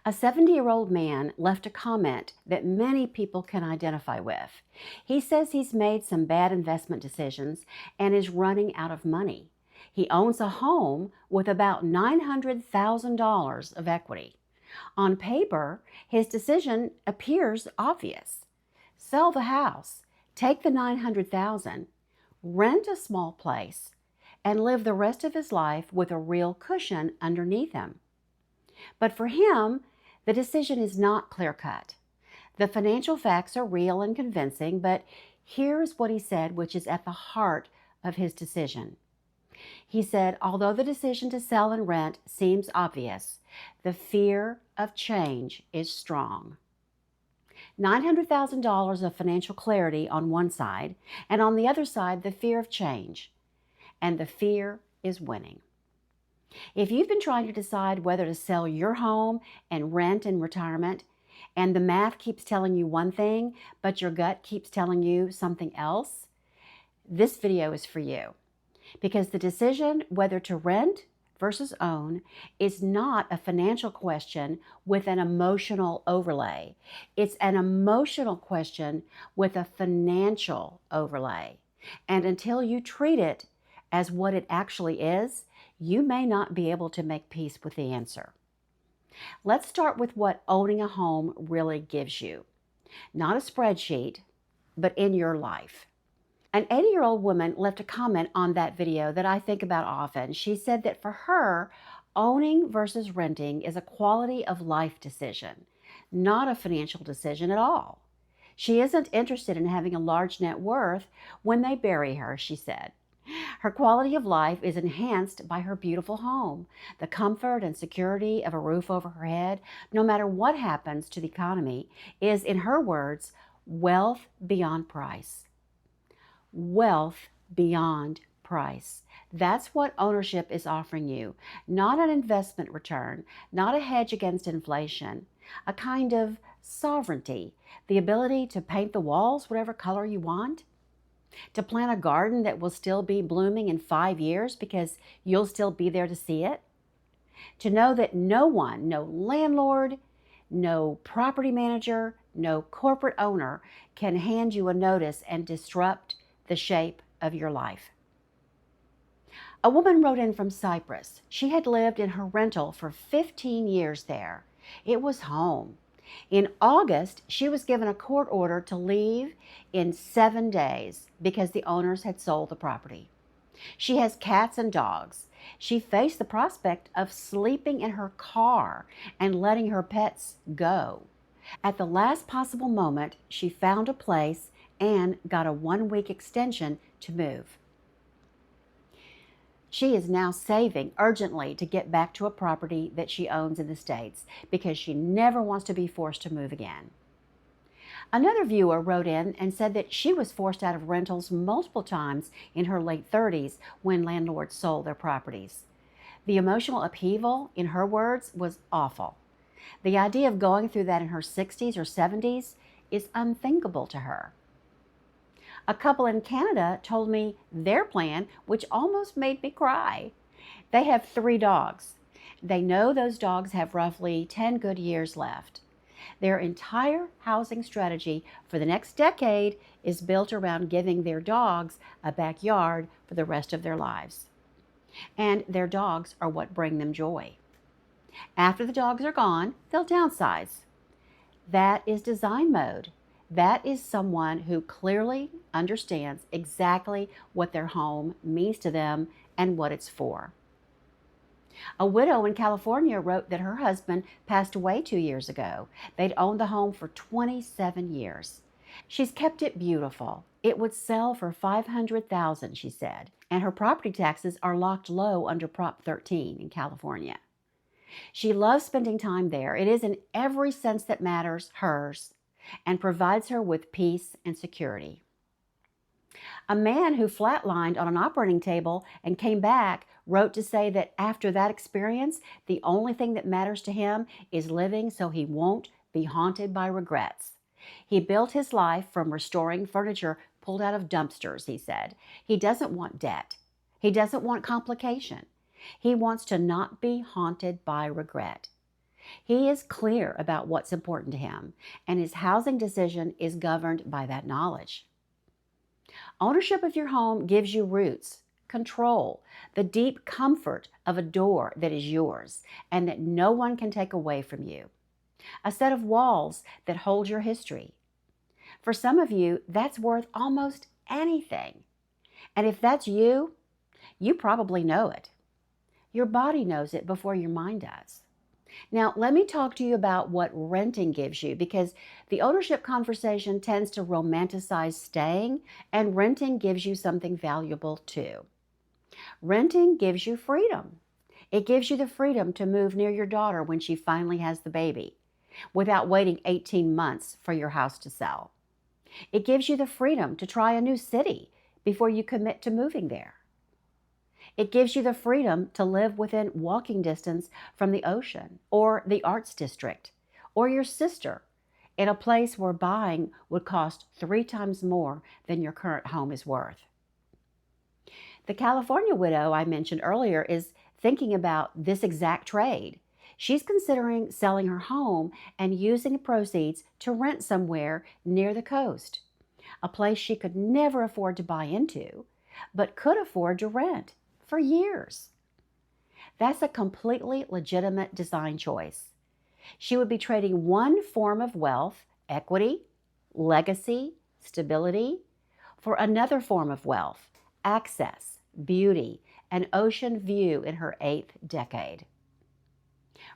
A 70-year-old man left a comment that many people can identify with. He says he's made some bad investment decisions and is running out of money. He owns a home with about $900,000 of equity. On paper, his decision appears obvious. Sell the house, take the $900,000, rent a small place, and live the rest of his life with a real cushion underneath him. But for him, the decision is not clear-cut. The financial facts are real and convincing, but here's what he said, which is at the heart of his decision. He said, although the decision to sell and rent seems obvious, the fear of change is strong. $900,000 of financial clarity on one side, and on the other side, the fear of change. And the fear is winning. If you've been trying to decide whether to sell your home and rent in retirement, and the math keeps telling you one thing, but your gut keeps telling you something else, this video is for you. Because the decision whether to rent versus own is not a financial question with an emotional overlay. It's an emotional question with a financial overlay. And until you treat it as what it actually is, you may not be able to make peace with the answer. Let's start with what owning a home really gives you. Not a spreadsheet, but in your life. An 80-year-old woman left a comment on that video that I think about often. She said that for her, owning versus renting is a quality of life decision, not a financial decision at all. She isn't interested in having a large net worth when they bury her, she said. Her quality of life is enhanced by her beautiful home, the comfort and security of a roof over her head, no matter what happens to the economy, is, in her words, wealth beyond price. Wealth beyond price. That's what ownership is offering you. Not an investment return, not a hedge against inflation, a kind of sovereignty, the ability to paint the walls whatever color you want, to plant a garden that will still be blooming in 5 years because you'll still be there to see it, to know that no one, no landlord, no property manager, no corporate owner can hand you a notice and disrupt the shape of your life. A woman wrote in from Cyprus. She had lived in her rental for 15 years there. It was home. In August, she was given a court order to leave in 7 days because the owners had sold the property. She has cats and dogs. She faced the prospect of sleeping in her car and letting her pets go. At the last possible moment, she found a place and got a 1-week extension to move. She is now saving urgently to get back to a property that she owns in the States because she never wants to be forced to move again. Another viewer wrote in and said that she was forced out of rentals multiple times in her late 30s when landlords sold their properties. The emotional upheaval, in her words, was awful. The idea of going through that in her 60s or 70s is unthinkable to her. A couple in Canada told me their plan, which almost made me cry. They have 3 dogs. They know those dogs have roughly 10 good years left. Their entire housing strategy for the next decade is built around giving their dogs a backyard for the rest of their lives. And their dogs are what bring them joy. After the dogs are gone, they'll downsize. That is design mode. That is someone who clearly understands exactly what their home means to them and what it's for. A widow in California wrote that her husband passed away 2 years ago. They'd owned the home for 27 years. She's kept it beautiful. It would sell for $500,000, she said, and her property taxes are locked low under Prop 13 in California. She loves spending time there. It is, in every sense that matters, hers, and provides her with peace and security. A man who flatlined on an operating table and came back wrote to say that after that experience, the only thing that matters to him is living so he won't be haunted by regrets. He built his life from restoring furniture pulled out of dumpsters, he said. He doesn't want debt. He doesn't want complication. He wants to not be haunted by regret. He is clear about what's important to him, and his housing decision is governed by that knowledge. Ownership of your home gives you roots, control, the deep comfort of a door that is yours and that no one can take away from you, a set of walls that hold your history. For some of you, that's worth almost anything. And if that's you, you probably know it. Your body knows it before your mind does. Now, let me talk to you about what renting gives you, because the ownership conversation tends to romanticize staying, and renting gives you something valuable too. Renting gives you freedom. It gives you the freedom to move near your daughter when she finally has the baby, without waiting 18 months for your house to sell. It gives you the freedom to try a new city before you commit to moving there. It gives you the freedom to live within walking distance from the ocean or the arts district or your sister, in a place where buying would cost 3 times more than your current home is worth. The California widow I mentioned earlier is thinking about this exact trade. She's considering selling her home and using the proceeds to rent somewhere near the coast, a place she could never afford to buy into, but could afford to rent for years. That's a completely legitimate design choice. She would be trading one form of wealth, equity, legacy, stability, for another form of wealth, access, beauty, an ocean view in her 8th decade.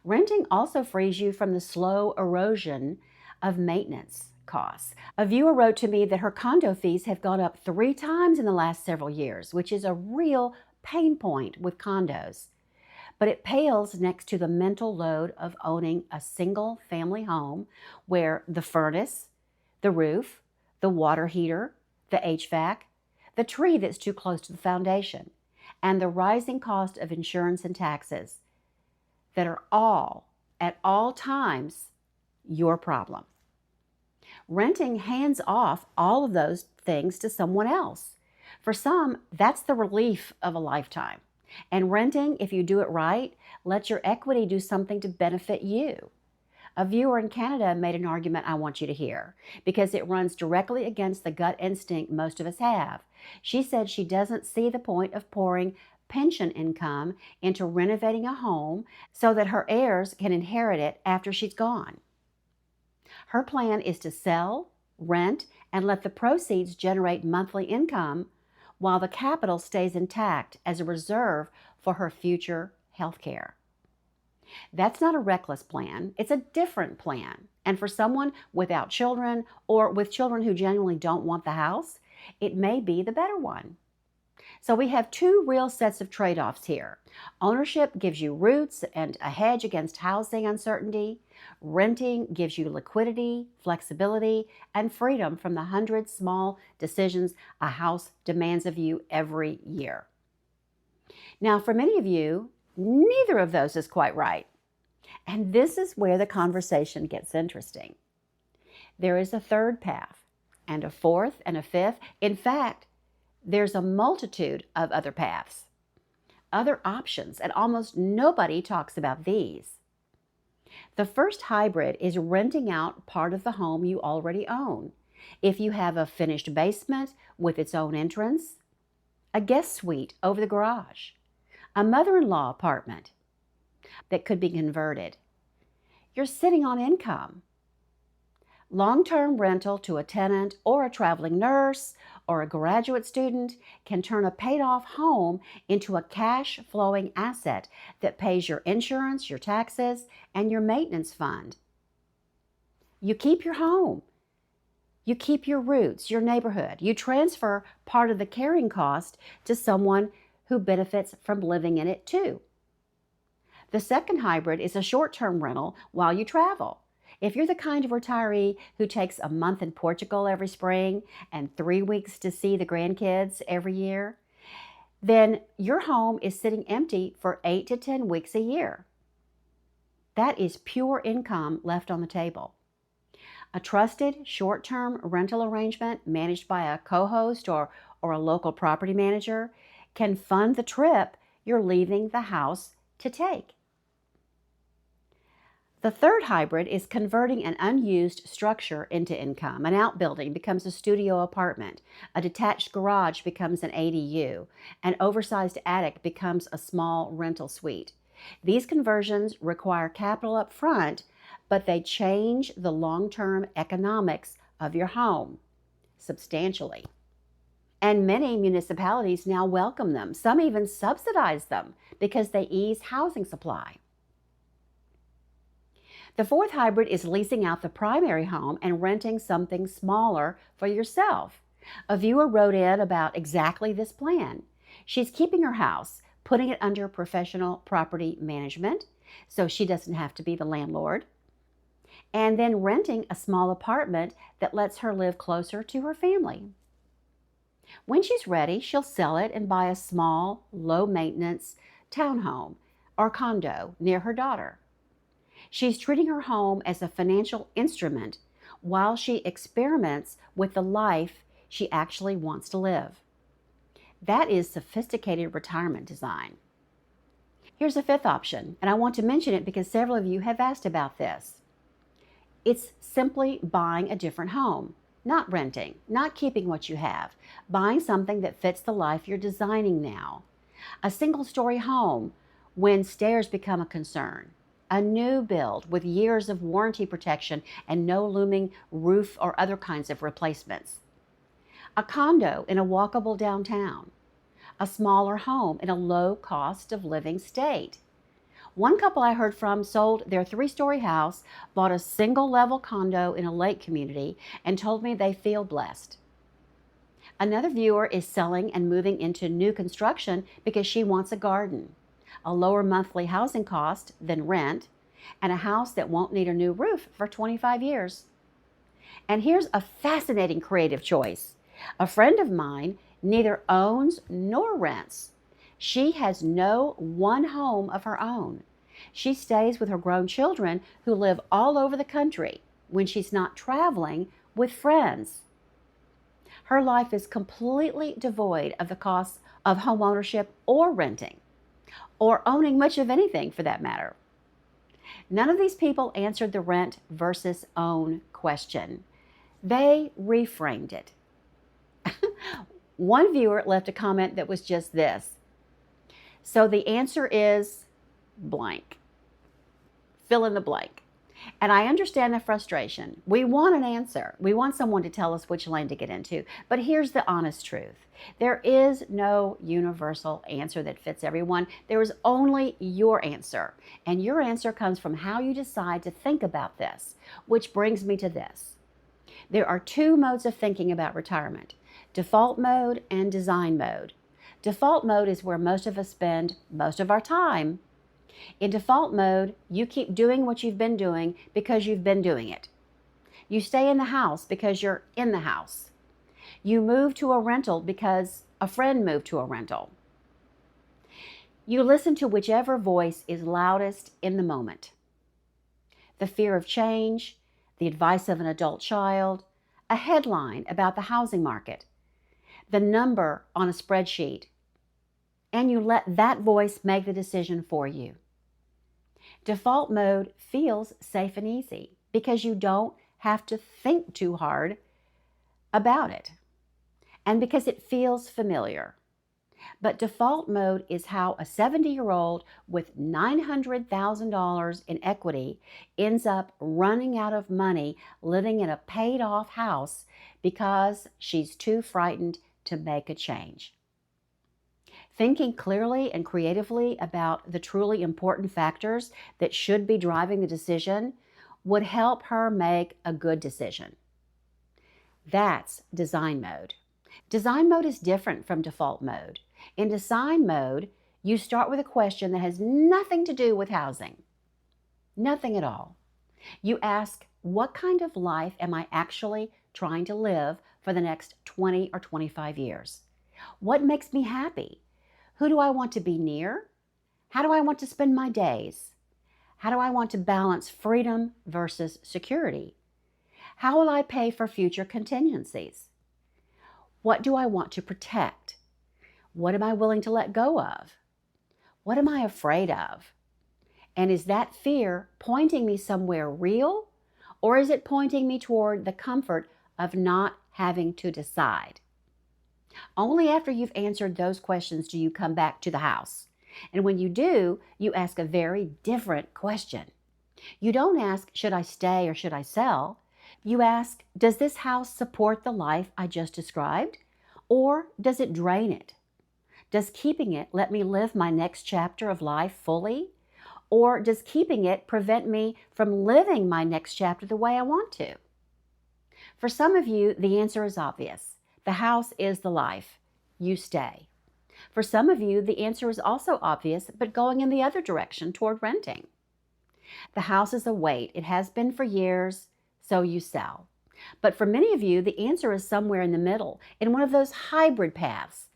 Renting also frees you from the slow erosion of maintenance costs. A viewer wrote to me that her condo fees have gone up 3 times in the last several years, which is a real pain point with condos. But it pales next to the mental load of owning a single family home where the furnace, the roof, the water heater, the HVAC, the tree that's too close to the foundation, and the rising cost of insurance and taxes that are all, at all times, your problem. Renting hands off all of those things to someone else. For some, that's the relief of a lifetime. And renting, if you do it right, lets your equity do something to benefit you. A viewer in Canada made an argument I want you to hear, because it runs directly against the gut instinct most of us have. She said she doesn't see the point of pouring pension income into renovating a home so that her heirs can inherit it after she's gone. Her plan is to sell, rent, and let the proceeds generate monthly income while the capital stays intact as a reserve for her future health care. That's not a reckless plan. It's a different plan. And for someone without children or with children who genuinely don't want the house, it may be the better one. So we have 2 real sets of trade-offs here. Ownership gives you roots and a hedge against housing uncertainty. Renting gives you liquidity, flexibility, and freedom from the 100 small decisions a house demands of you every year. Now, for many of you, neither of those is quite right. And this is where the conversation gets interesting. There is a third path, and a fourth, and a fifth. In fact, there's a multitude of other paths, other options, and almost nobody talks about these. The first hybrid is renting out part of the home you already own. If you have a finished basement with its own entrance, a guest suite over the garage, a mother-in-law apartment that could be converted, you're sitting on income. Long-term rental to a tenant or a traveling nurse or a graduate student can turn a paid-off home into a cash-flowing asset that pays your insurance, your taxes, and your maintenance fund. You keep your home. You keep your roots, your neighborhood. You transfer part of the carrying cost to someone who benefits from living in it too. The second hybrid is a short-term rental while you travel. If you're the kind of retiree who takes a month in Portugal every spring and 3 weeks to see the grandkids every year, then your home is sitting empty for 8 to 10 weeks a year. That is pure income left on the table. A trusted short-term rental arrangement managed by a co-host or a local property manager can fund the trip you're leaving the house to take. The third hybrid is converting an unused structure into income. An outbuilding becomes a studio apartment. A detached garage becomes an ADU. An oversized attic becomes a small rental suite. These conversions require capital up front, but they change the long-term economics of your home substantially. And many municipalities now welcome them. Some even subsidize them because they ease housing supply. The fourth hybrid is leasing out the primary home and renting something smaller for yourself. A viewer wrote in about exactly this plan. She's keeping her house, putting it under professional property management so she doesn't have to be the landlord, and then renting a small apartment that lets her live closer to her family. When she's ready, she'll sell it and buy a small, low-maintenance townhome or condo near her daughter. She's treating her home as a financial instrument while she experiments with the life she actually wants to live. That is sophisticated retirement design. Here's a fifth option, and I want to mention it because several of you have asked about this. It's simply buying a different home, not renting, not keeping what you have, buying something that fits the life you're designing now. A single-story home when stairs become a concern. A new build with years of warranty protection and no looming roof or other kinds of replacements. A condo in a walkable downtown. A smaller home in a low cost of living state. One couple I heard from sold their 3-story house, bought a single-level condo in a lake community, and told me they feel blessed. Another viewer is selling and moving into new construction because she wants a garden, a lower monthly housing cost than rent, and a house that won't need a new roof for 25 years. And here's a fascinating creative choice. A friend of mine neither owns nor rents. She has no one home of her own. She stays with her grown children who live all over the country when she's not traveling with friends. Her life is completely devoid of the costs of home ownership or renting, or owning much of anything for that matter. None of these people answered the rent versus own question. They reframed it. One viewer left a comment that was just this. So the answer is blank. Fill in the blank. And I understand the frustration. We want an answer. We want someone to tell us which lane to get into. But here's the honest truth. There is no universal answer that fits everyone. There is only your answer. And your answer comes from how you decide to think about this, which brings me to this. There are two modes of thinking about retirement: default mode and design mode. Default mode is where most of us spend most of our time. In default mode, you keep doing what you've been doing because you've been doing it. You stay in the house because you're in the house. You move to a rental because a friend moved to a rental. You listen to whichever voice is loudest in the moment. The fear of change, the advice of an adult child, a headline about the housing market, the number on a spreadsheet, and you let that voice make the decision for you. Default mode feels safe and easy because you don't have to think too hard about it, and because it feels familiar. But default mode is how a 70-year-old with $900,000 in equity ends up running out of money living in a paid-off house because she's too frightened to make a change. Thinking clearly and creatively about the truly important factors that should be driving the decision would help her make a good decision. That's design mode. Design mode is different from default mode. In design mode, you start with a question that has nothing to do with housing. Nothing at all. You ask, what kind of life am I actually trying to live for the next 20 or 25 years? What makes me happy? Who do I want to be near? How do I want to spend my days? How do I want to balance freedom versus security? How will I pay for future contingencies? What do I want to protect? What am I willing to let go of? What am I afraid of? And is that fear pointing me somewhere real, or is it pointing me toward the comfort of not having to decide? Only after you've answered those questions do you come back to the house. And when you do, you ask a very different question. You don't ask, should I stay or should I sell? You ask, does this house support the life I just described? Or does it drain it? Does keeping it let me live my next chapter of life fully? Or does keeping it prevent me from living my next chapter the way I want to? For some of you, the answer is obvious. The house is the life. You stay. For some of you, the answer is also obvious, but going in the other direction toward renting. The house is a weight. It has been for years, so you sell. But for many of you, the answer is somewhere in the middle, in one of those hybrid paths.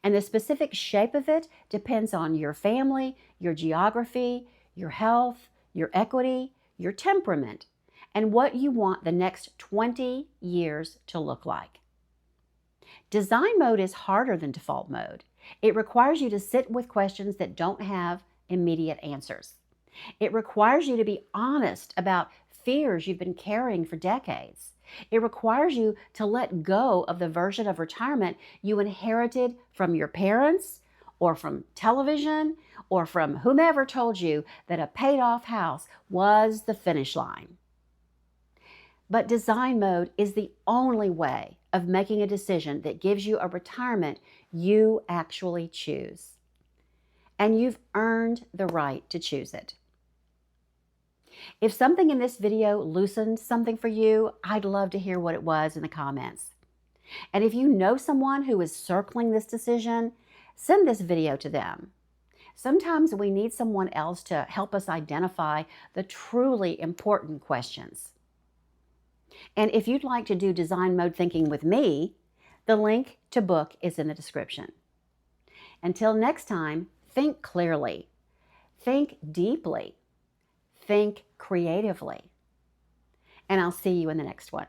And the specific shape of it depends on your family, your geography, your health, your equity, your temperament, and what you want the next 20 years to look like. Design mode is harder than default mode. It requires you to sit with questions that don't have immediate answers. It requires you to be honest about fears you've been carrying for decades. It requires you to let go of the version of retirement you inherited from your parents or from television or from whomever told you that a paid-off house was the finish line. But design mode is the only way of making a decision that gives you a retirement you actually choose. And you've earned the right to choose it. If something in this video loosened something for you, I'd love to hear what it was in the comments. And if you know someone who is circling this decision, send this video to them. Sometimes we need someone else to help us identify the truly important questions. And if you'd like to do design mode thinking with me, the link to book is in the description. Until next time, think clearly, think deeply, think creatively, and I'll see you in the next one.